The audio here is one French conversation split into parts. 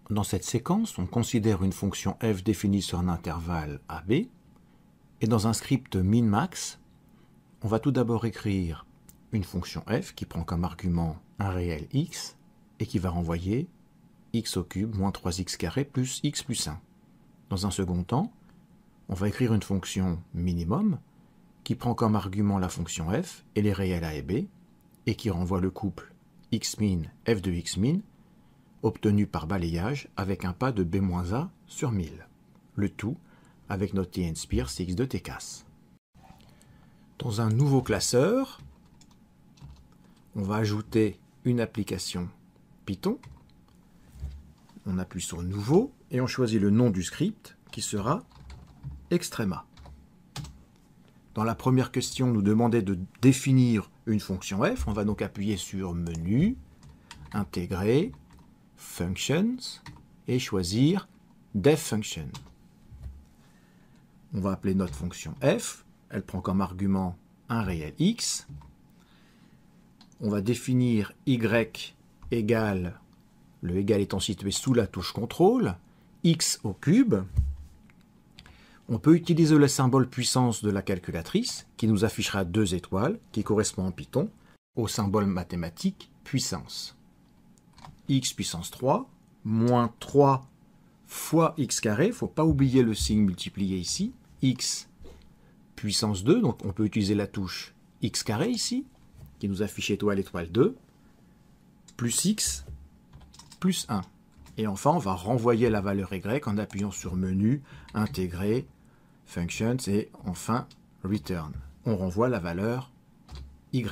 Dans cette séquence, on considère une fonction f définie sur un intervalle AB, et dans un script min-max, on va tout d'abord écrire une fonction f qui prend comme argument un réel x et qui va renvoyer x au cube moins 3x carré plus x plus 1. Dans un second temps, on va écrire une fonction minimum qui prend comme argument la fonction f et les réels a et b et qui renvoie le couple xmin f de xmin obtenu par balayage avec un pas de b-a sur 1000. Le tout avec notre tnspire cx de tcas. Dans un nouveau classeur, on va ajouter une application Python. On appuie sur Nouveau et on choisit le nom du script qui sera Extrema. Dans la première question, nous demandait de définir une fonction f. On va donc appuyer sur Menu, Intégrer, Functions et choisir Def Function. On va appeler notre fonction f. Elle prend comme argument un réel x. On va définir y égale, le égal étant situé sous la touche contrôle, x au cube. On peut utiliser le symbole puissance de la calculatrice qui nous affichera 2 étoiles, qui correspond en Python au symbole mathématique puissance. X puissance 3 moins 3 fois x carré, il ne faut pas oublier le signe multiplié ici, x puissance 2, donc on peut utiliser la touche x carré ici, qui nous affiche étoile, étoile 2, plus x, plus 1. Et enfin, on va renvoyer la valeur y en appuyant sur Menu, Intégrer, Functions et enfin Return. On renvoie la valeur y.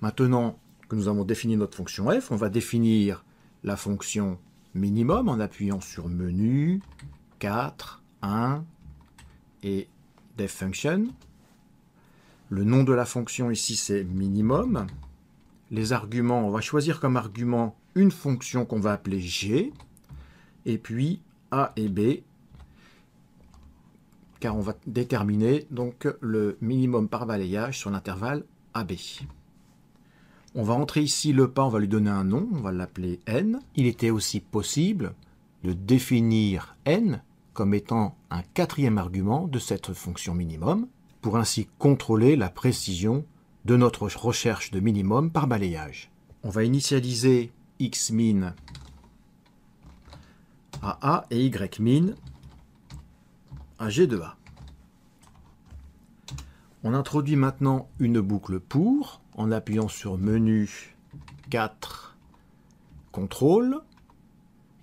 Maintenant que nous avons défini notre fonction f, on va définir la fonction minimum en appuyant sur Menu, 4, 1 et Def Function. Le nom de la fonction ici, c'est minimum. Les arguments, on va choisir comme argument une fonction qu'on va appeler g, et puis a et b, car on va déterminer donc le minimum par balayage sur l'intervalle AB. On va entrer ici le pas, on va lui donner un nom, on va l'appeler n. Il était aussi possible de définir n comme étant un 4e argument de cette fonction minimum, pour ainsi contrôler la précision de notre recherche de minimum par balayage. On va initialiser xmin à A et ymin à G de A. On introduit maintenant une boucle pour, en appuyant sur Menu, 4, Contrôle,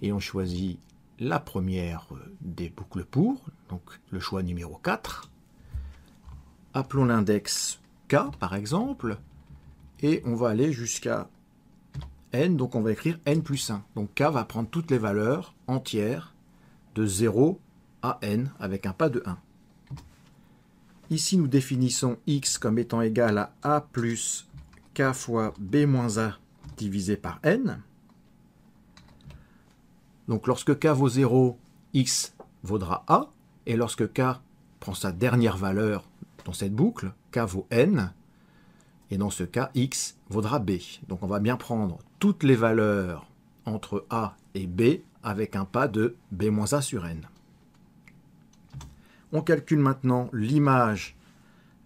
et on choisit la première des boucles pour, donc le choix numéro 4. Appelons l'index k par exemple, et on va aller jusqu'à n, donc on va écrire n plus 1. Donc k va prendre toutes les valeurs entières de 0 à n avec un pas de 1. Ici nous définissons x comme étant égal à a plus k fois b moins a divisé par n. Donc lorsque k vaut 0, x vaudra a, et lorsque k prend sa dernière valeur dans cette boucle, k vaut n, et dans ce cas, x vaudra b. Donc on va bien prendre toutes les valeurs entre a et b avec un pas de b moins a sur n. On calcule maintenant l'image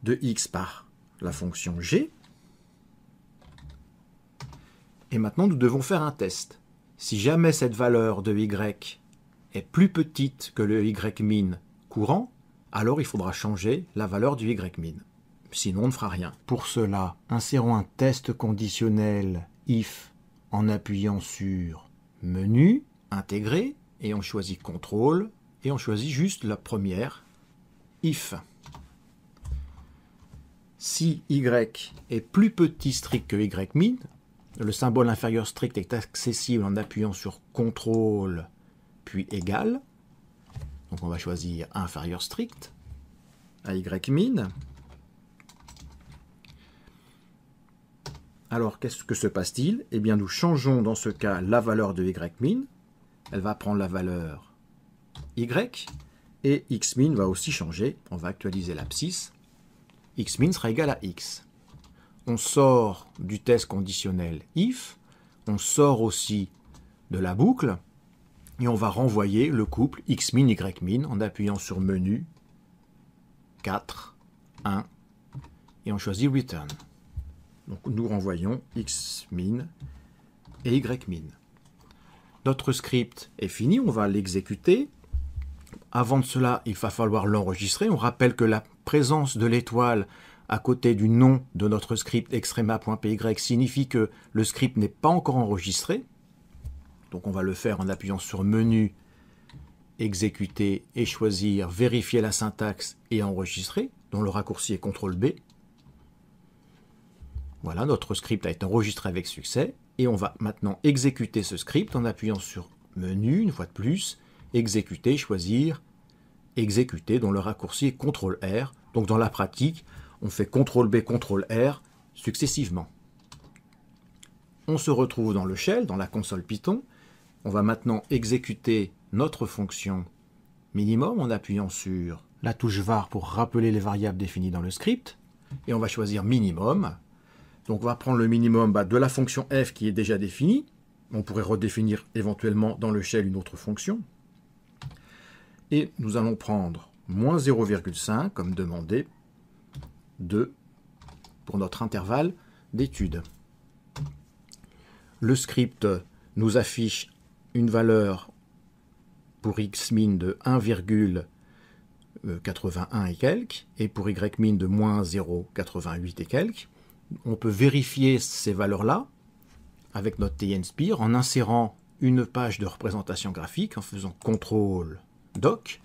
de x par la fonction g. Et maintenant, nous devons faire un test. Si jamais cette valeur de y est plus petite que le ymin courant, alors il faudra changer la valeur du ymin. Sinon, on ne fera rien. Pour cela, insérons un test conditionnel if en appuyant sur Menu, Intégrer, et on choisit Contrôle, et on choisit juste la première, if. Si y est plus petit strict que ymin, le symbole inférieur strict est accessible en appuyant sur Contrôle, puis égal. Donc on va choisir inférieur strict à ymin. Alors, qu'est-ce que se passe-t-il? Eh bien, nous changeons dans ce cas la valeur de ymin. Elle va prendre la valeur y, et xmin va aussi changer. On va actualiser l'abscisse. Xmin sera égal à x. On sort du test conditionnel if. On sort aussi de la boucle et on va renvoyer le couple xmin, ymin en appuyant sur menu, 4, 1 et on choisit return. Donc nous renvoyons xmin et ymin. Notre script est fini, on va l'exécuter. Avant de cela, il va falloir l'enregistrer. On rappelle que la présence de l'étoile à côté du nom de notre script extrema.py signifie que le script n'est pas encore enregistré. Donc on va le faire en appuyant sur menu, exécuter et choisir vérifier la syntaxe et enregistrer, dont le raccourci est CTRL B. Voilà, notre script a été enregistré avec succès et on va maintenant exécuter ce script en appuyant sur menu, une fois de plus, exécuter, choisir exécuter, dont le raccourci est CTRL R. Donc dans la pratique, on fait CTRL B, CTRL R successivement. On se retrouve dans le shell, dans la console Python. On va maintenant exécuter notre fonction minimum en appuyant sur la touche var pour rappeler les variables définies dans le script. Et on va choisir minimum. Donc on va prendre le minimum de la fonction f qui est déjà définie. On pourrait redéfinir éventuellement dans le shell une autre fonction. Et nous allons prendre moins 0,5 comme demandé, 2 pour notre intervalle d'étude. Le script nous affiche une valeur pour xmin de 1,81 et quelques, et pour ymin de moins 0,88 et quelques. On peut vérifier ces valeurs-là avec notre TNSPIR en insérant une page de représentation graphique en faisant CTRL Doc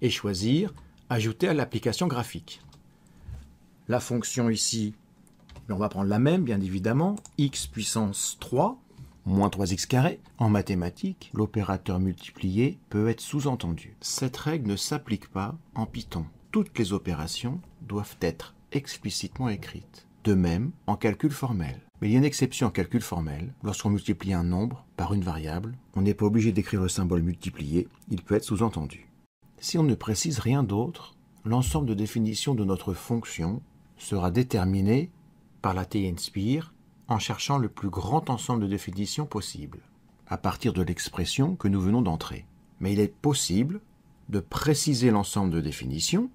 et choisir Ajouter à l'application graphique. La fonction ici, on va prendre la même bien évidemment, x puissance 3, moins 3x carré. En mathématiques, l'opérateur multiplié peut être sous-entendu. Cette règle ne s'applique pas en Python. Toutes les opérations doivent être explicitement écrites. De même, en calcul formel. Mais il y a une exception en calcul formel. Lorsqu'on multiplie un nombre par une variable, on n'est pas obligé d'écrire le symbole multiplié, il peut être sous-entendu. Si on ne précise rien d'autre, l'ensemble de définition de notre fonction sera déterminé par la TNSPIR en cherchant le plus grand ensemble de définitions possible, à partir de l'expression que nous venons d'entrer. Mais il est possible de préciser l'ensemble de définitions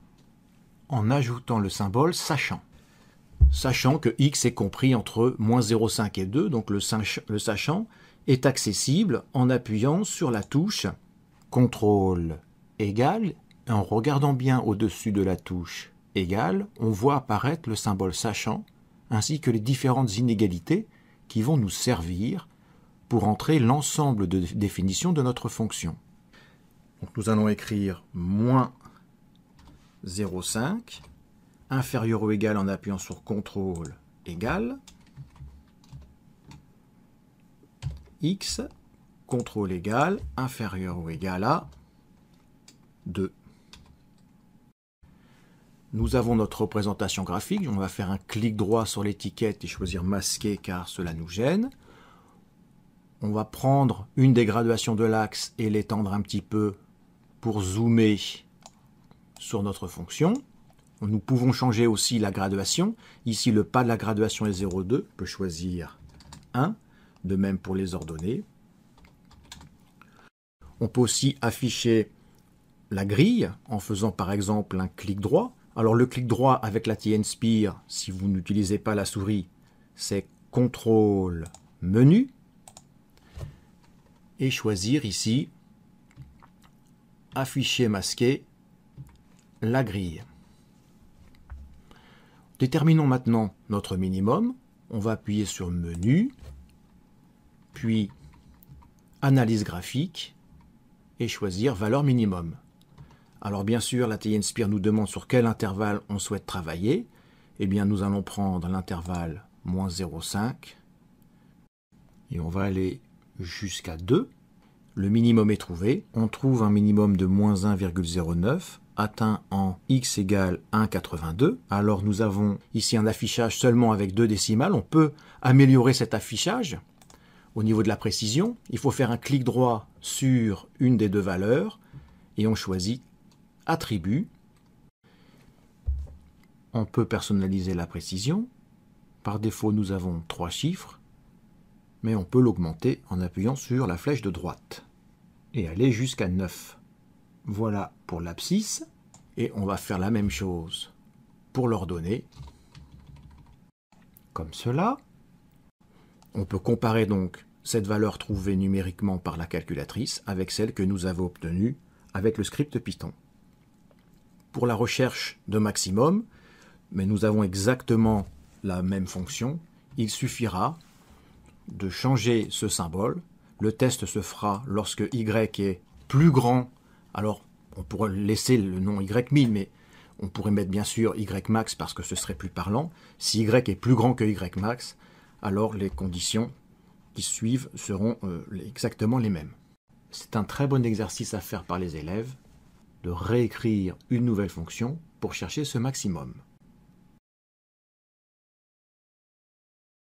en ajoutant le symbole sachant. Sachant que x est compris entre moins 0,5 et 2, donc le sachant est accessible en appuyant sur la touche CTRL égal, et en regardant bien au-dessus de la touche égal, on voit apparaître le symbole sachant, ainsi que les différentes inégalités qui vont nous servir pour entrer l'ensemble de définitions de notre fonction. Donc nous allons écrire moins 0,5, inférieur ou égal en appuyant sur CTRL égal, x, CTRL égal, inférieur ou égal à 2. Nous avons notre représentation graphique, on va faire un clic droit sur l'étiquette et choisir masquer car cela nous gêne. On va prendre une des graduations de l'axe et l'étendre un petit peu pour zoomer sur notre fonction. Nous pouvons changer aussi la graduation. Ici, le pas de la graduation est 0,2. On peut choisir 1. De même pour les ordonnées. On peut aussi afficher la grille en faisant par exemple un clic droit. Alors le clic droit avec la TNSPIR, si vous n'utilisez pas la souris, c'est CTRL menu. Et choisir ici afficher masquer la grille. Déterminons maintenant notre minimum. On va appuyer sur menu, puis analyse graphique et choisir valeur minimum. Alors bien sûr, la TNSPIR nous demande sur quel intervalle on souhaite travailler. Eh bien, nous allons prendre l'intervalle moins 0,5 et on va aller jusqu'à 2. Le minimum est trouvé. On trouve un minimum de moins 1,09 atteint en x égale 1,82. Alors nous avons ici un affichage seulement avec 2 décimales. On peut améliorer cet affichage au niveau de la précision. Il faut faire un clic droit sur une des deux valeurs et on choisit attribut. On peut personnaliser la précision. Par défaut, nous avons 3 chiffres. mais on peut l'augmenter en appuyant sur la flèche de droite et aller jusqu'à 9. Voilà pour l'abscisse, et on va faire la même chose pour l'ordonnée, comme cela. On peut comparer donc cette valeur trouvée numériquement par la calculatrice avec celle que nous avons obtenue avec le script Python. Pour la recherche de maximum, mais nous avons exactement la même fonction, il suffira de changer ce symbole. Le test se fera lorsque y est plus grand. Alors, on pourrait laisser le nom y_min, mais on pourrait mettre bien sûr ymax parce que ce serait plus parlant. Si y est plus grand que ymax, alors les conditions qui suivent seront exactement les mêmes. C'est un très bon exercice à faire par les élèves de réécrire une nouvelle fonction pour chercher ce maximum.